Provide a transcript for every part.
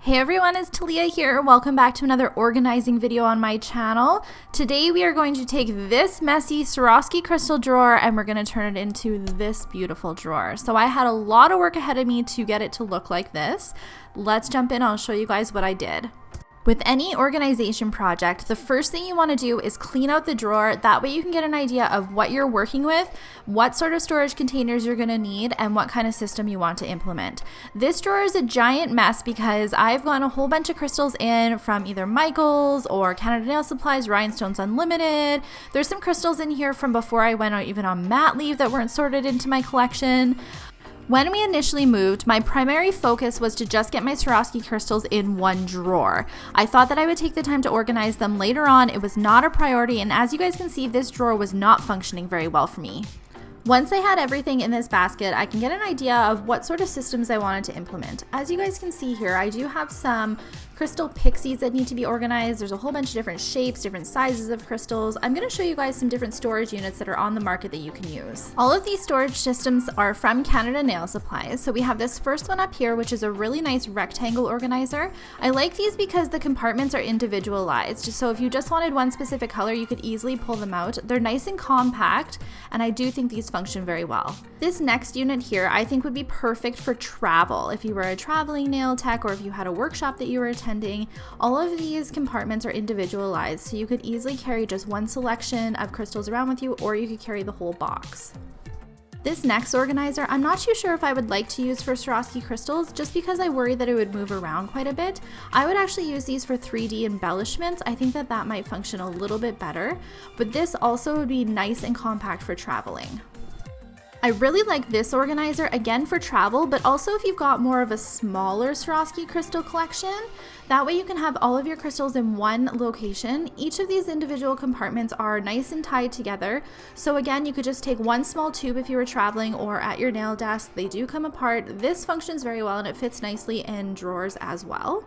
Hey everyone, it's Talia here. Welcome back to another organizing video on my channel. Today we are going to take this messy Swarovski crystal drawer and we're going to turn it into this beautiful drawer. So I had a lot of work ahead of me to get it to look like this. Let's jump in. I'll show you guys what I did. With any organization project, the first thing you want to do is clean out the drawer. That way you can get an idea of what you're working with, what sort of storage containers you're going to need, and what kind of system you want to implement. This drawer is a giant mess because I've gotten a whole bunch of crystals in from either Michaels or Canada Nail Supplies, Rhinestones Unlimited. There's some crystals in here from before I went out even on mat leave that weren't sorted into my collection. When we initially moved, my primary focus was to just get my Swarovski crystals in one drawer. I thought that I would take the time to organize them later on. It was not a priority, and as you guys can see, this drawer was not functioning very well for me. Once I had everything in this basket, I can get an idea of what sort of systems I wanted to implement. As you guys can see here, I do have some crystal pixies that need to be organized. There's a whole bunch of different shapes, different sizes of crystals. I'm going to show you guys some different storage units that are on the market that you can use. All of these storage systems are from Canada Nail Supplies. So we have this first one up here, which is a really nice rectangle organizer. I like these because the compartments are individualized. So if you just wanted one specific color, you could easily pull them out. They're nice and compact, and I do think these function very well. This next unit here, I think would be perfect for travel. If you were a traveling nail tech or if you had a workshop that you were attending, all of these compartments are individualized, so you could easily carry just one selection of crystals around with you, or you could carry the whole box. This next organizer, I'm not too sure if I would like to use for Swarovski crystals just because I worry that it would move around quite a bit. I would actually use these for 3D embellishments. I think that that might function a little bit better, but this also would be nice and compact for traveling. I really like this organizer, again for travel, but also if you've got more of a smaller Swarovski crystal collection. That way you can have all of your crystals in one location. Each of these individual compartments are nice and tied together. So again, you could just take one small tube if you were traveling or at your nail desk. They do come apart. This functions very well and it fits nicely in drawers as well.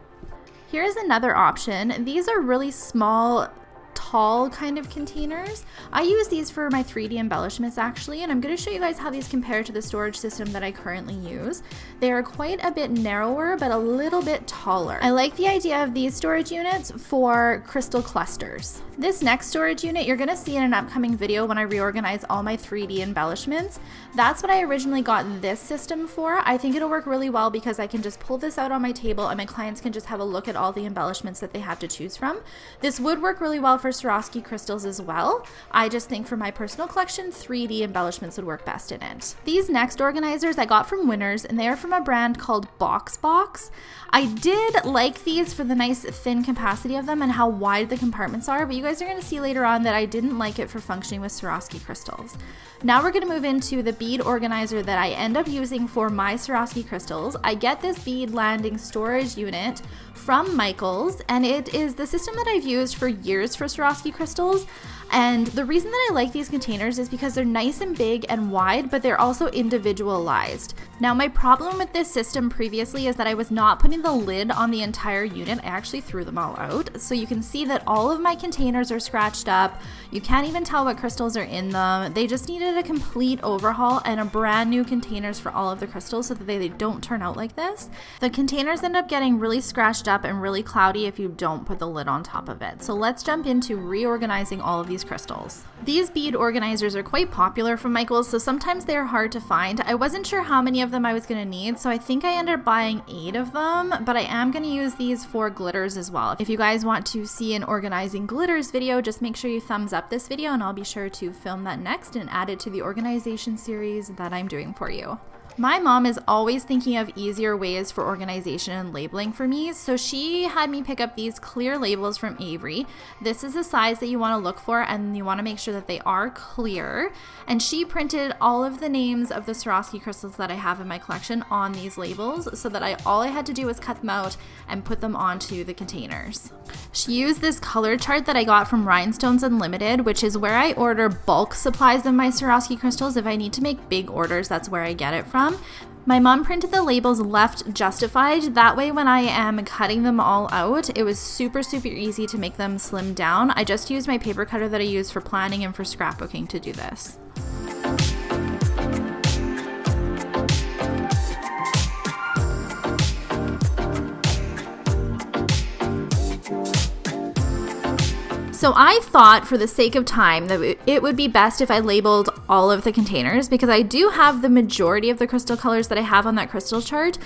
Here's another option. These are really small, tall kind of containers. I use these for my 3D embellishments actually, and I'm going to show you guys how these compare to the storage system that I currently use. They are quite a bit narrower but a little bit taller. I like the idea of these storage units for crystal clusters. This next storage unit you're going to see in an upcoming video when I reorganize all my 3D embellishments. That's what I originally got this system for. I think it'll work really well because I can just pull this out on my table and my clients can just have a look at all the embellishments that they have to choose from. This would work really well for Swarovski crystals as well. I just think for my personal collection, 3D embellishments would work best in it. These next organizers I got from Winners, and they are from a brand called Box. I did like these for the nice thin capacity of them and how wide the compartments are, but you guys are going to see later on that I didn't like it for functioning with Swarovski crystals. Now we're going to move into the bead organizer that I end up using for my Swarovski crystals. I get this bead landing storage unit from Michaels, and it is the system that I've used for years for Swarovski crystals. And the reason that I like these containers is because they're nice and big and wide, but they're also individualized. Now my problem with this system previously is that I was not putting the lid on the entire unit. I actually threw them all out. So you can see that all of my containers are scratched up. You can't even tell what crystals are in them. They just needed a complete overhaul and a brand new containers for all of the crystals so that they don't turn out like this. The containers end up getting really scratched up and really cloudy if you don't put the lid on top of it. So let's jump into reorganizing all of these crystals. These bead organizers are quite popular from Michaels, so sometimes they are hard to find. I wasn't sure how many of them I was going to need, so I think I ended up buying 8 of them, but I am going to use these for glitters as well. If you guys want to see an organizing glitters video, just make sure you thumbs up this video and I'll be sure to film that next and add it to the organization series that I'm doing for you. My mom is always thinking of easier ways for organization and labeling for me, so she had me pick up these clear labels from Avery. This is the size that you want to look for, and you want to make sure that they are clear. And she printed all of the names of the Swarovski crystals that I have in my collection on these labels, so that all I had to do was cut them out and put them onto the containers. She used this color chart that I got from Rhinestones Unlimited, which is where I order bulk supplies of my Swarovski crystals. If I need to make big orders, that's where I get it from. My mom printed the labels left justified. That way when I am cutting them all out, it was super easy to make them slim down. I just used my paper cutter that I use for planning and for scrapbooking to do this. So I thought, for the sake of time, that it would be best if I labeled all of the containers, because I do have the majority of the crystal colors that I have on that crystal chart,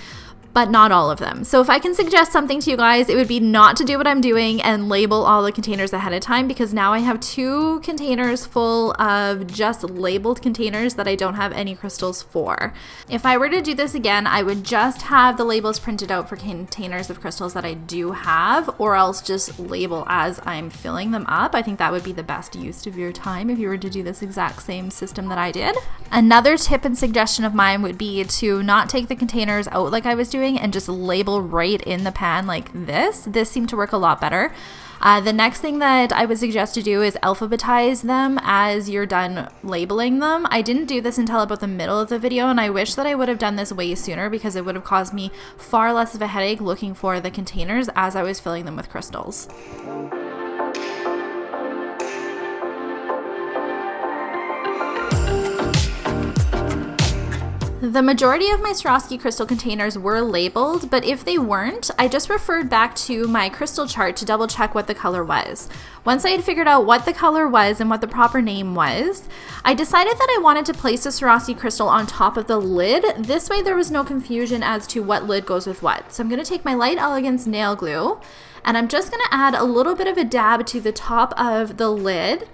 but not all of them. So if I can suggest something to you guys, it would be not to do what I'm doing and label all the containers ahead of time, because now I have 2 containers full of just labeled containers that I don't have any crystals for. If I were to do this again, I would just have the labels printed out for containers of crystals that I do have, or else just label as I'm filling them up. I think that would be the best use of your time if you were to do this exact same system that I did. Another tip and suggestion of mine would be to not take the containers out like I was doing and just label right in the pan like this. This seemed to work a lot better. The next thing that I would suggest to do is alphabetize them as you're done labeling them. I didn't do this until about the middle of the video, and I wish that I would have done this way sooner, because it would have caused me far less of a headache looking for the containers as I was filling them with crystals. The majority of my Swarovski crystal containers were labeled, but if they weren't, I just referred back to my crystal chart to double check what the color was. Once I had figured out what the color was and what the proper name was, I decided that I wanted to place the Swarovski crystal on top of the lid. This way there was no confusion as to what lid goes with what. So I'm going to take my Light Elegance nail glue, and I'm just going to add a little bit of a dab to the top of the lid.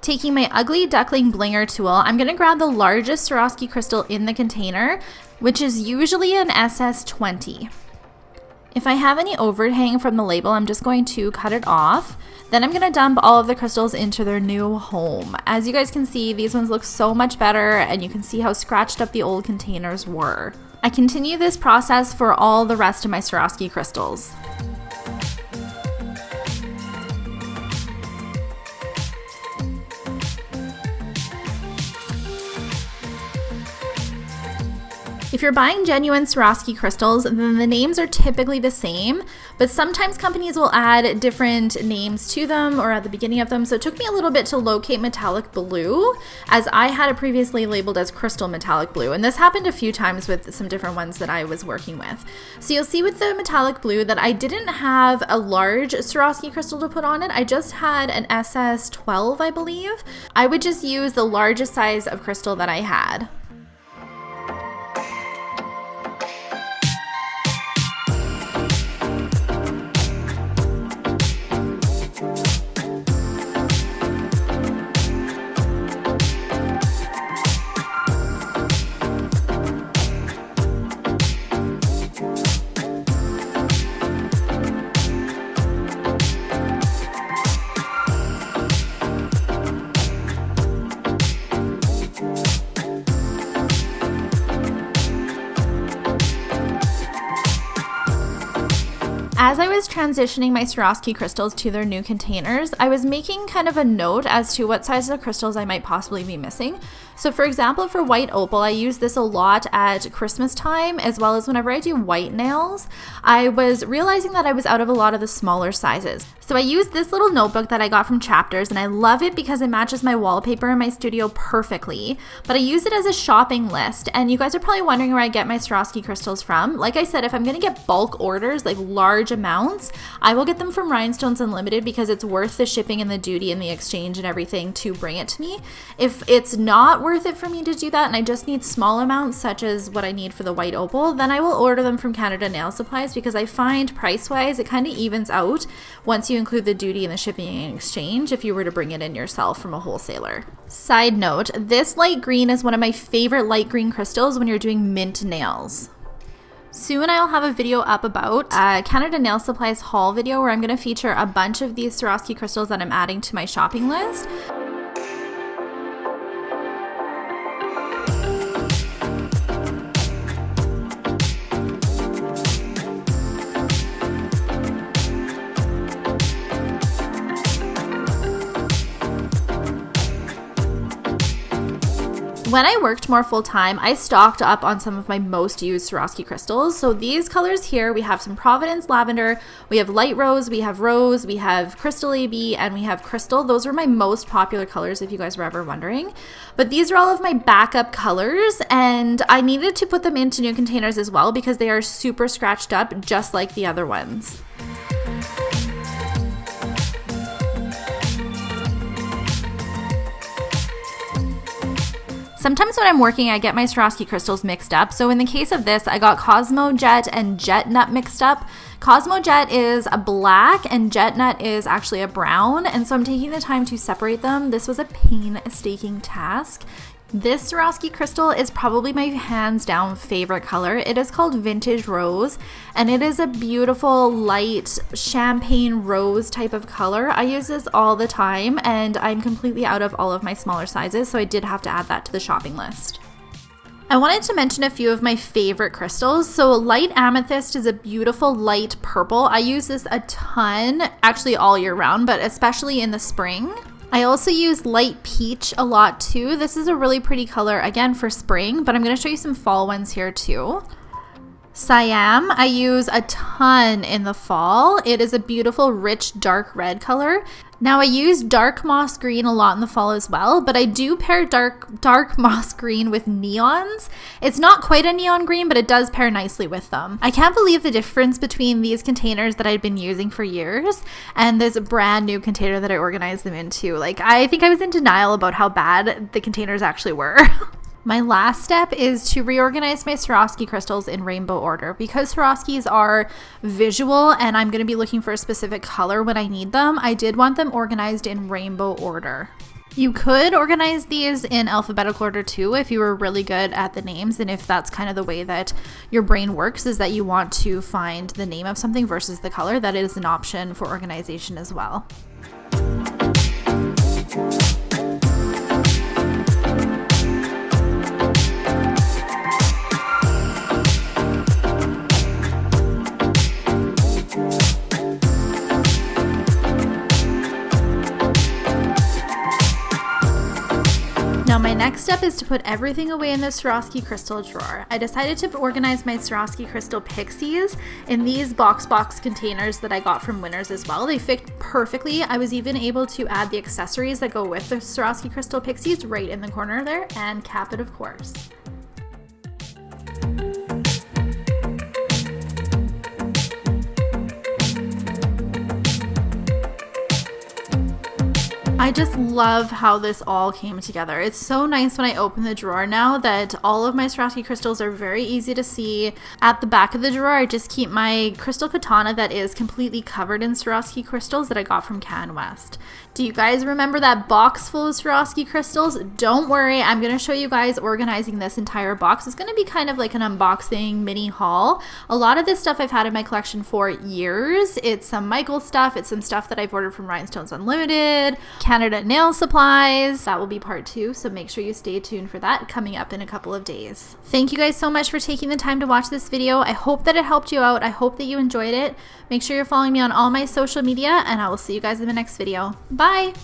Taking my Ugly Duckling Blinger tool, I'm going to grab the largest Swarovski crystal in the container, which is usually an SS20. If I have any overhang from the label, I'm just going to cut it off. Then I'm going to dump all of the crystals into their new home. As you guys can see, these ones look so much better, and you can see how scratched up the old containers were. I continue this process for all the rest of my Swarovski crystals. If you're buying genuine Swarovski crystals, then the names are typically the same, but sometimes companies will add different names to them or at the beginning of them. So it took me a little bit to locate metallic blue, as I had it previously labeled as crystal metallic blue. And this happened a few times with some different ones that I was working with. So you'll see with the metallic blue that I didn't have a large Swarovski crystal to put on it. I just had an SS12, I believe. I would just use the largest size of crystal that I had. As I was transitioning my Swarovski crystals to their new containers, I was making kind of a note as to what size of crystals I might possibly be missing. So for example, for white opal, I use this a lot at Christmas time, as well as whenever I do white nails. I was realizing that I was out of a lot of the smaller sizes. So I used this little notebook that I got from Chapters, and I love it because it matches my wallpaper in my studio perfectly. But I use it as a shopping list, and you guys are probably wondering where I get my Swarovski crystals from. Like I said, if I'm going to get bulk orders, like large amounts, I will get them from Rhinestones Unlimited, because it's worth the shipping and the duty and the exchange and everything to bring it to me. If it's not worth it for me to do that and I just need small amounts, such as what I need for the white opal, then I will order them from Canada Nail Supplies, because I find price-wise it kind of evens out once you include the duty and the shipping and exchange if you were to bring it in yourself from a wholesaler. Side note, this light green is one of my favorite light green crystals when you're doing mint nails. Soon I'll have a video up about Canada Nail Supplies haul video where I'm going to feature a bunch of these Swarovski crystals that I'm adding to my shopping list. When I worked more full-time, I stocked up on some of my most used Swarovski crystals. So these colors here, we have some Providence Lavender, we have Light Rose, we have Crystal AB, and we have Crystal. Those are my most popular colors if you guys were ever wondering. But these are all of my backup colors, and I needed to put them into new containers as well because they are super scratched up just like the other ones. Sometimes when I'm working, I get my Swarovski crystals mixed up. So in the case of this, I got Cosmo Jet and Jet Nut mixed up. Cosmo Jet is a black and Jet Nut is actually a brown. And so I'm taking the time to separate them. This was a painstaking task. This Swarovski crystal is probably my hands down favorite color. It is called Vintage Rose, and it is a beautiful light champagne rose type of color. I use this all the time, and I'm completely out of all of my smaller sizes, so I did have to add that to the shopping list. I wanted to mention a few of my favorite crystals. So light amethyst is a beautiful light purple. I use this a ton, actually all year round, but especially in the spring. I also use light peach a lot too. This is a really pretty color, again, for spring, but I'm going to show you some fall ones here too. Siam, I use a ton in the fall. It is a beautiful, rich, dark red color. Now I use dark moss green a lot in the fall as well, but I do pair dark moss green with neons. It's not quite a neon green, but it does pair nicely with them. I can't believe the difference between these containers that I'd been using for years and this brand new container that I organized them into. Like, I think I was in denial about how bad the containers actually were. My last step is to reorganize my Swarovski crystals in rainbow order. Because Swarovskis are visual and I'm going to be looking for a specific color when I need them, I did want them organized in rainbow order. You could organize these in alphabetical order too if you were really good at the names, and if that's kind of the way that your brain works, is that you want to find the name of something versus the color. That is an option for organization as well. Now my next step is to put everything away in the Swarovski crystal drawer. I decided to organize my Swarovski crystal pixies in these box containers that I got from Winners as well. They fit perfectly. I was even able to add the accessories that go with the Swarovski crystal pixies right in the corner there and cap it, of course. I just love how this all came together. It's so nice when I open the drawer now that all of my Swarovski crystals are very easy to see. At the back of the drawer, I just keep my crystal katana that is completely covered in Swarovski crystals that I got from Can West. Do you guys remember that box full of Swarovski crystals? Don't worry, I'm going to show you guys organizing this entire box. It's going to be kind of like an unboxing mini haul. A lot of this stuff I've had in my collection for years. It's some Michael stuff. It's some stuff that I've ordered from Rhinestones Unlimited, Canada Nail Supplies. That will be part 2, so make sure you stay tuned for that coming up in a couple of days. Thank you guys so much for taking the time to watch this video. I hope that it helped you out. I hope that you enjoyed it. Make sure you're following me on all my social media, and I will see you guys in the next video. Bye!